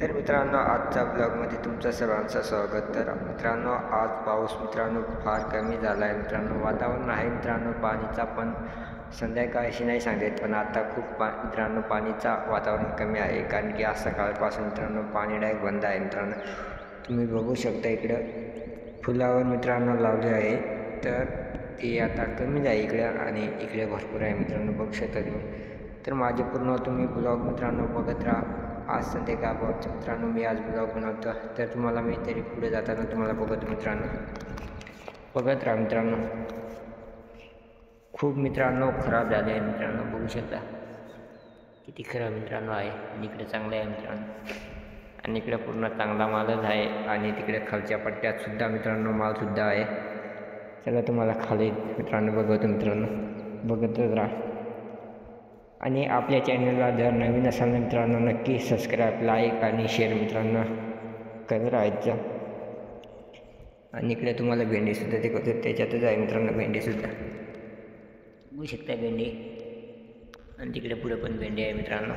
तर मित्रांनो, आजच्या ब्लॉगमध्ये तुमचं सर्वांचं स्वागत. तर मित्रांनो, आज पाऊस फार कमी झाला आहे. मित्रांनो, वातावरण आहे मित्रांनो पाणीचा, पण संध्याकाळशी नाही सांगता पण आता खूप मित्रांनो पाणीचा वातावरण कमी आहे, कारण की आज सकाळपासून मित्रांनो पाणी डायरेक्ट बंद आहे. मित्रांनो, तुम्ही बघू शकता इकडं फुलावर मित्रांनो लावले आहे, तर ते आता कमी आहे इकडं आणि इकडे भरपूर आहे मित्रांनो, बघू शकता तुम्ही. तर माझे पूर्ण तुम्ही ब्लॉग मित्रांनो बघत राहा. आज संध्याकाळचं मित्रांनो मी आज ब्लॉग बनवतो, तर तुम्हाला मी तरी पुढे जाताना तुम्हाला बघत राहा मित्रांनो. खूप मित्रांनो खराब झाले आहे मित्रांनो, बघू शकता किती खराब मित्रांनो आहे. आणि इकडे चांगलं आहे मित्रांनो, आणि इकडे पूर्ण चांगला मालच आहे, आणि तिकडे खालच्या पट्ट्यात सुद्धा मित्रांनो मालसुद्धा आहे. चला तुम्हाला खाली मित्रांनो बघतच राहा. आणि आपल्या चॅनलला जर नवीन असाल ना मित्रांनो, नक्की सबस्क्राईब, लाईक आणि शेअर मित्रांनो करत राहायचं. आणि इकडे तुम्हाला भेंडीसुद्धा दाखवतो, त्याच्यातच आहे मित्रांनो भेंडीसुद्धा, बघू शकता भेंडी. आणि तिकडे पुढे पण भेंडी आहे मित्रांनो.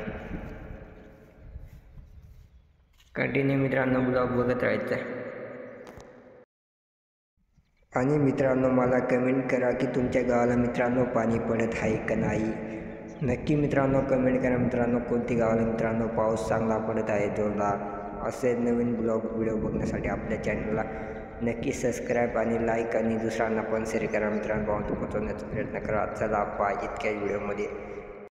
कंटिन्यू मित्रांनो ब्लॉग बघत राहायचं. आणि मित्रांनो मला कमेंट करा की तुमच्या गावाला मित्रांनो पाणी पडत आहे का नाही. नक्की मित्रांनो कमेंट करा मित्रांनो, कोणती गावाला मित्रांनो पाऊस चांगला पडत आहे जोरदार. असे नवीन व्हिडिओ बघण्यासाठी आपल्या चॅनलला नक्की सबस्क्राईब आणि लाईक आणि दुसऱ्यांना पण शेअर करा मित्रांनो, पोहोचवण्याचा प्रयत्न करा. चला बाय, इतक्याच व्हिडिओमध्ये